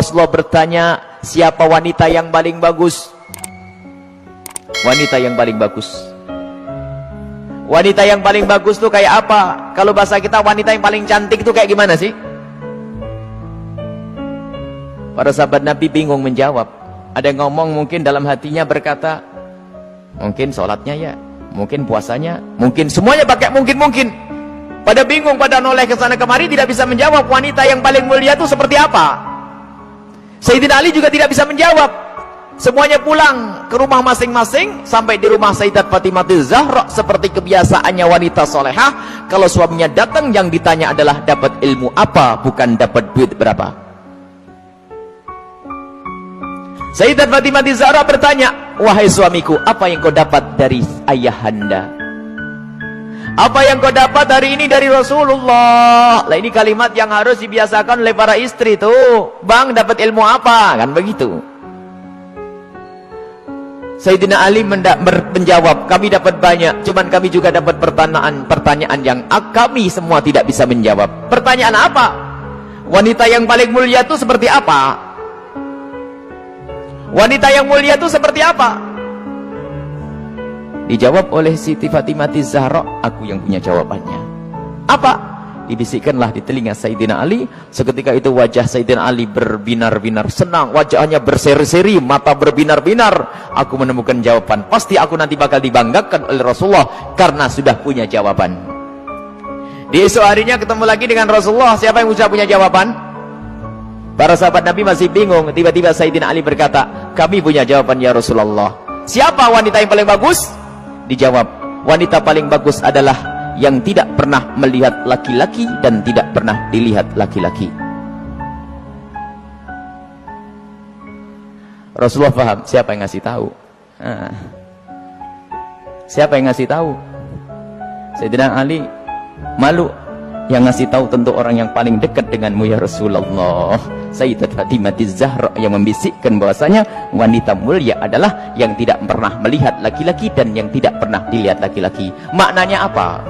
Rasulullah bertanya, siapa wanita yang paling bagus? Wanita yang paling bagus. Wanita yang paling bagus tuh kayak apa? Kalau bahasa kita wanita yang paling cantik tuh kayak gimana sih? Para sahabat Nabi bingung menjawab. Ada yang ngomong mungkin dalam hatinya berkata, mungkin sholatnya ya, mungkin puasanya, mungkin semuanya pakai mungkin. Pada bingung, pada noleh ke sana kemari, tidak bisa menjawab wanita yang paling mulia itu seperti apa. Sayyidina Ali juga tidak bisa menjawab. Semuanya pulang ke rumah masing-masing. Sampai di rumah Sayyidat Fatimah Zahra, seperti kebiasaannya wanita solehah, kalau suaminya datang yang ditanya adalah dapat ilmu apa, bukan dapat duit berapa. Sayyidat Fatimah Zahra bertanya, wahai suamiku, apa yang kau dapat dari ayahanda? Apa yang kau dapat hari ini dari Rasulullah? Lah ini kalimat yang harus dibiasakan oleh para istri tuh. Bang, dapat ilmu apa? Kan begitu. Sayyidina Ali menjawab, kami dapat banyak, cuman kami juga dapat pertanyaan yang kami semua tidak bisa menjawab. Pertanyaan apa? Wanita yang paling mulia itu seperti apa? Wanita yang mulia itu seperti apa? Dijawab oleh Siti Fatimah Zahra, aku yang punya jawabannya. Apa? Dibisikkanlah di telinga Sayyidina Ali. Seketika itu wajah Sayyidina Ali berbinar-binar senang, wajahnya berseri-seri, mata berbinar-binar. Aku menemukan jawaban. Pasti aku nanti bakal dibanggakan oleh Rasulullah karena sudah punya jawaban. Di esok harinya ketemu lagi dengan Rasulullah. Siapa yang sudah punya jawaban? Para sahabat Nabi masih bingung. Tiba-tiba Sayyidina Ali berkata, kami punya jawaban ya Rasulullah. Siapa wanita yang paling bagus? Dijawab, wanita paling bagus adalah yang tidak pernah melihat laki-laki dan tidak pernah dilihat laki-laki. Rasulullah paham siapa yang ngasih tahu. Siapa yang ngasih tahu? Sayyidina Ali malu. Yang ngasih tahu tentu orang yang paling dekat denganmu ya Rasulullah. Sayyidat Fatimah Zahra yang membisikkan bahwasanya wanita mulia adalah yang tidak pernah melihat laki-laki dan yang tidak pernah dilihat laki-laki. Maknanya apa?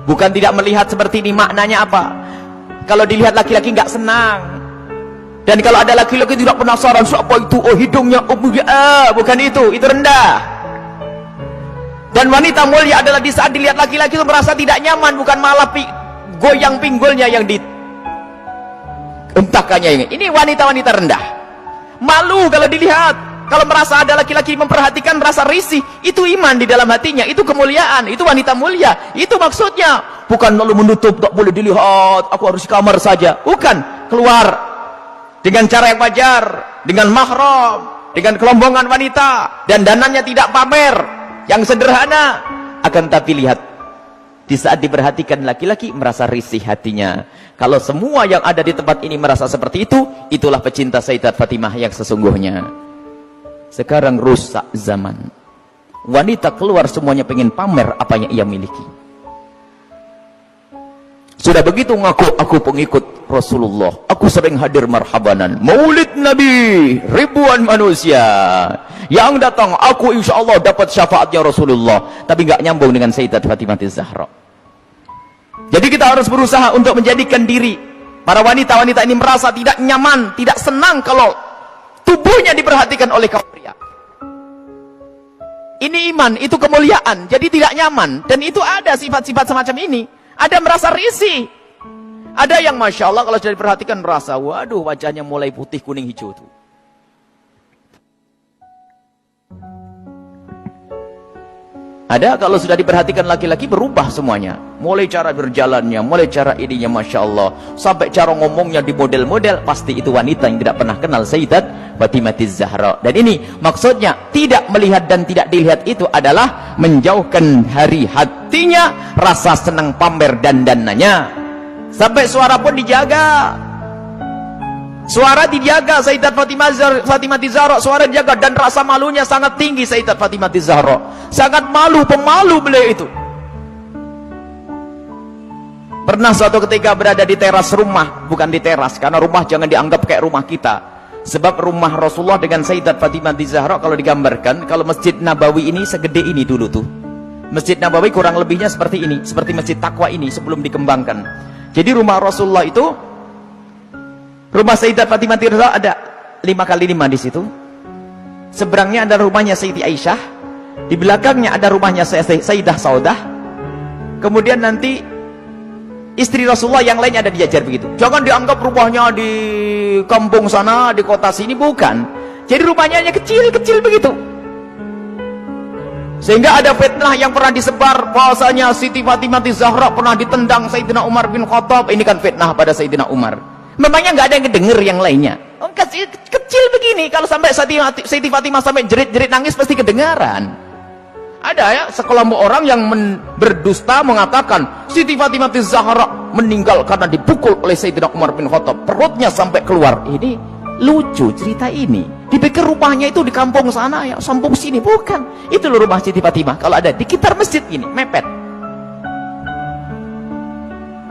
Bukan tidak melihat seperti ini, maknanya apa? Kalau dilihat laki-laki nggak senang. Dan kalau ada laki-laki tidak penasaran, siapa itu? Oh hidungnya, oh bukan itu rendah. Dan wanita mulia adalah di saat dilihat laki-laki itu merasa tidak nyaman, bukan malah goyang pinggulnya yang dihentakkannya. Ini wanita-wanita rendah, malu kalau dilihat. Kalau merasa ada laki-laki memperhatikan, merasa risih, itu iman di dalam hatinya, itu kemuliaan, itu wanita mulia. Itu maksudnya, bukan lalu menutup, tak boleh dilihat, aku harus di kamar saja. Bukan, keluar dengan cara yang wajar, dengan mahram, dengan kelombongan wanita, dan danannya tidak pamer, yang sederhana. Akan tapi lihat, di saat diperhatikan laki-laki merasa risih hatinya. Kalau semua yang ada di tempat ini merasa seperti itu, itulah pecinta Sayyidat Fatimah yang sesungguhnya. Sekarang rusak zaman. Wanita keluar semuanya pengen pamer apa yang ia miliki. Sudah begitu ngaku, aku pengikut Rasulullah, aku sering hadir marhabanan, maulid Nabi, ribuan manusia yang datang, aku insya Allah dapat syafaatnya Rasulullah. Tapi nggak nyambung dengan Sayyidat Fatimah Zahra. Jadi kita harus berusaha untuk menjadikan diri para wanita-wanita ini merasa tidak nyaman, tidak senang kalau tubuhnya diperhatikan oleh kaum pria. Ini iman, itu kemuliaan. Jadi tidak nyaman. Dan itu ada sifat-sifat semacam ini. Ada merasa risih. Ada yang Masya Allah kalau sudah diperhatikan merasa, waduh wajahnya mulai putih, kuning, hijau tuh. Ada kalau sudah diperhatikan laki-laki berubah semuanya. Mulai cara berjalannya, mulai cara ininya Masya Allah. Sampai cara ngomongnya di model-model. Pasti itu wanita yang tidak pernah kenal Sayyidat Fatimah Zahra. Dan ini maksudnya tidak melihat dan tidak dilihat itu adalah menjauhkan dari hatinya rasa senang pamer dan dananya. Sampai suara pun dijaga. Suara dijaga Sayyidat Fatimah Zahra, suara dijaga, dan rasa malunya sangat tinggi Sayyidat Fatimah Zahra. Sangat malu, pemalu beliau itu. Pernah suatu ketika berada di teras rumah, bukan di teras, karena rumah jangan dianggap kayak rumah kita. Sebab rumah Rasulullah dengan Sayyidat Fatimah Zahra kalau digambarkan, kalau Masjid Nabawi ini segede ini dulu tuh. Masjid Nabawi kurang lebihnya seperti ini, seperti Masjid Taqwa ini sebelum dikembangkan. Jadi rumah Rasulullah itu Rumah Sayyidat Fatimah Zahra ada 5x5 di situ. Seberangnya ada rumahnya Sayyidi Aisyah, di belakangnya ada rumahnya Sayyidah Saudah. Kemudian nanti istri Rasulullah yang lainnya ada dijajar begitu. Jangan dianggap rumahnya di kampung sana, di kota sini, bukan. Jadi rumahnya hanya kecil-kecil begitu. Sehingga ada fitnah yang pernah disebar bahwasanya Siti Fatimah Zahra pernah ditendang Sayyidina Umar bin Khattab. Ini kan fitnah pada Sayyidina Umar. Memangnya nggak ada yang denger yang lainnya? Oh, kecil begini, kalau sampai Siti Fatimah sampai jerit-jerit nangis pasti kedengaran. Ada ya sekelompok orang yang berdusta mengatakan Siti Fatimah Zahra meninggal karena dipukul oleh Sayyidina Umar bin Khattab, perutnya sampai keluar. Ini lucu cerita ini. Dipikir rumahnya itu di kampung sana ya, kampung sini, bukan. Itu loh rumah Siti Fatimah. Kalau ada di sekitar masjid ini, mepet.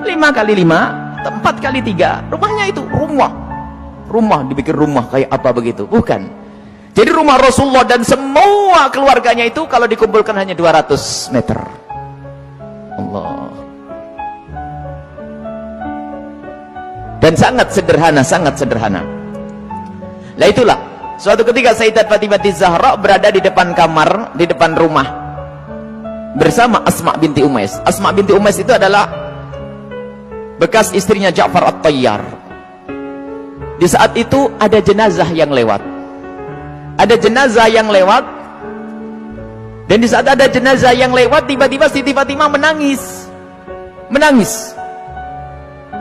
5x5 4x3, rumahnya itu rumah dipikir rumah kayak apa begitu, bukan. Jadi rumah Rasulullah dan semua keluarganya itu kalau dikumpulkan hanya 200 meter. Allah. Dan sangat sederhana. Nah itulah, suatu ketika Sayyidat Fatimah Zahra berada di depan kamar, di depan rumah bersama Asma binti Umais. Asma binti Umais itu adalah bekas istrinya Ja'far At-Tayyar. Di saat itu ada jenazah yang lewat. Dan di saat ada jenazah yang lewat, tiba-tiba Siti Fatimah menangis.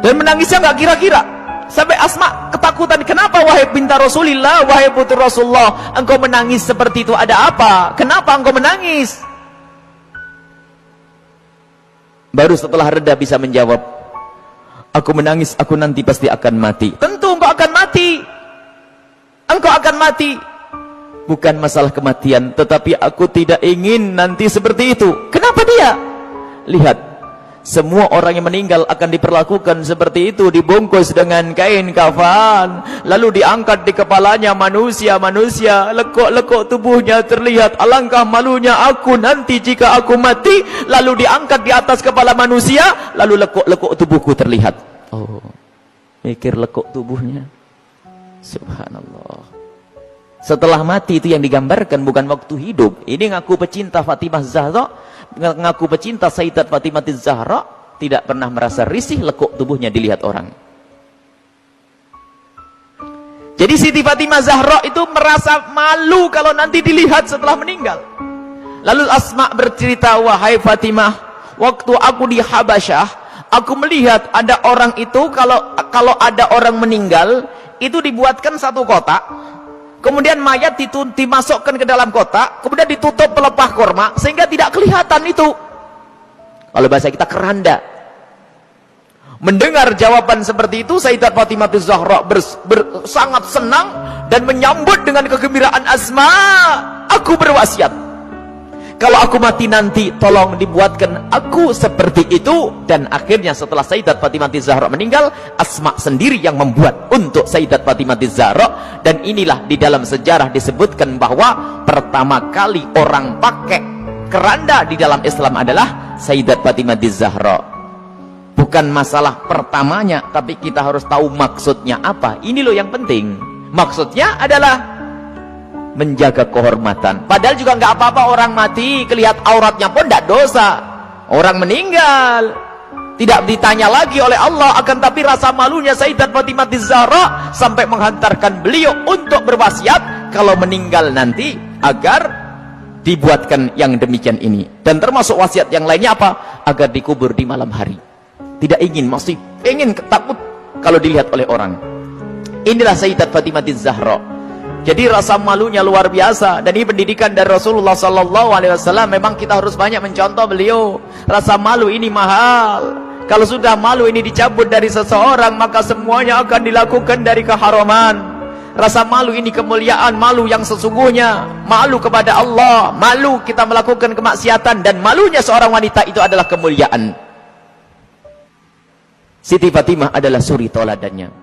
Dan menangisnya nggak kira-kira. Sampai Asma ketakutan. Kenapa wahai binta Rasulillah, wahai putri Rasulullah, engkau menangis seperti itu? Ada apa? Kenapa engkau menangis? Baru setelah reda bisa menjawab, aku menangis, aku nanti pasti akan mati. Tentu engkau akan mati. Engkau akan mati. Bukan masalah kematian, tetapi aku tidak ingin nanti seperti itu. Kenapa dia? Lihat, semua orang yang meninggal akan diperlakukan seperti itu, dibungkus dengan kain kafan, lalu diangkat di kepalanya manusia, lekuk-lekuk tubuhnya terlihat. Alangkah malunya aku nanti jika aku mati, lalu diangkat di atas kepala manusia, lalu lekuk-lekuk tubuhku terlihat. Oh, mikir lekuk tubuhnya. Subhanallah. Setelah mati itu yang digambarkan, bukan waktu hidup. Ini ngaku pecinta Fatimah Zahra, ngaku pecinta Sayyidat Fatimah Zahra, tidak pernah merasa risih lekuk tubuhnya dilihat orang. Jadi Siti Fatimah Zahra itu merasa malu kalau nanti dilihat setelah meninggal. Lalu Asma bercerita, wahai Fatimah, waktu aku di Habasyah, aku melihat ada orang itu, kalau ada orang meninggal, itu dibuatkan satu kotak. Kemudian mayat dimasukkan ke dalam kotak, kemudian ditutup pelepah korma, sehingga tidak kelihatan itu. Kalau bahasa kita keranda. Mendengar jawaban seperti itu, Sayyidat Fatimah Zahra sangat senang dan menyambut dengan kegembiraan. Asma, aku berwasiat, kalau aku mati nanti, tolong dibuatkan aku seperti itu. Dan akhirnya setelah Sayyidat Fatimah Zahra meninggal, Asma sendiri yang membuat untuk Sayyidat Fatimah Zahra. Dan inilah di dalam sejarah disebutkan bahwa pertama kali orang pakai keranda di dalam Islam adalah Sayyidat Fatimah Zahra. Bukan masalah pertamanya, tapi kita harus tahu maksudnya apa. Ini loh yang penting. Maksudnya adalah menjaga kehormatan. Padahal juga nggak apa-apa orang mati, kelihat auratnya pun tidak dosa. Orang meninggal tidak ditanya lagi oleh Allah, akan tapi rasa malunya Sayyidat Fatimah Zahra sampai menghantarkan beliau untuk berwasiat kalau meninggal nanti agar dibuatkan yang demikian ini. Dan termasuk wasiat yang lainnya apa? Agar dikubur di malam hari. Tidak ingin, masih ingin, takut kalau dilihat oleh orang. Inilah Sayyidat Fatimah Zahra. Jadi rasa malunya luar biasa. Dan ini pendidikan dari Rasulullah SAW. Memang kita harus banyak mencontoh beliau. Rasa malu ini mahal. Kalau sudah malu ini dicabut dari seseorang, maka semuanya akan dilakukan dari keharaman. Rasa malu ini kemuliaan, malu yang sesungguhnya, malu kepada Allah, malu kita melakukan kemaksiatan, dan malunya seorang wanita itu adalah kemuliaan. Siti Fatimah adalah suri toladannya.